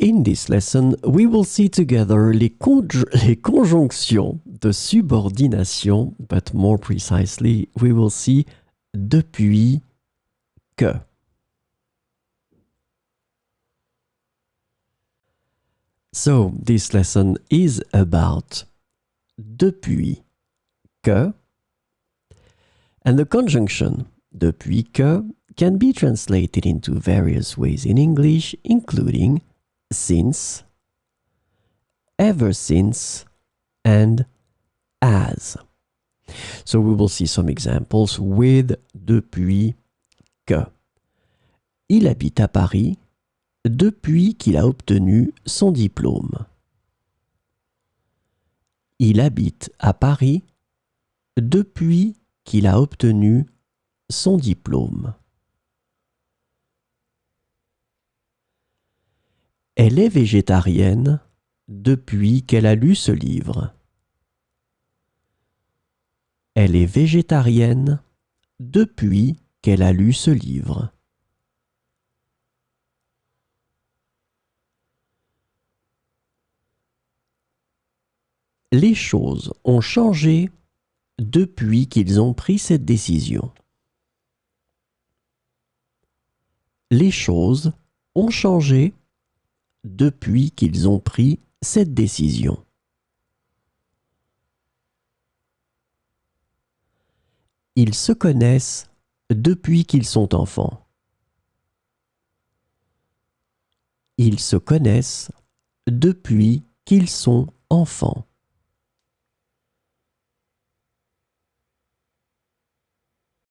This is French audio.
In this lesson, we will see together les conjonctions de subordination, but more precisely, we will see depuis que. So, this lesson is about depuis que, and the conjunction depuis que can be translated into various ways in English, including since, ever since, and as. So we will see some examples with depuis que. Il habite à Paris depuis qu'il a obtenu son diplôme. Il habite à Paris depuis qu'il a obtenu son diplôme. Elle est végétarienne depuis qu'elle a lu ce livre. Elle est végétarienne depuis qu'elle a lu ce livre. Les choses ont changé depuis qu'ils ont pris cette décision. Les choses ont changé depuis qu'ils ont pris cette décision. Ils se connaissent depuis qu'ils sont enfants. Ils se connaissent depuis qu'ils sont enfants.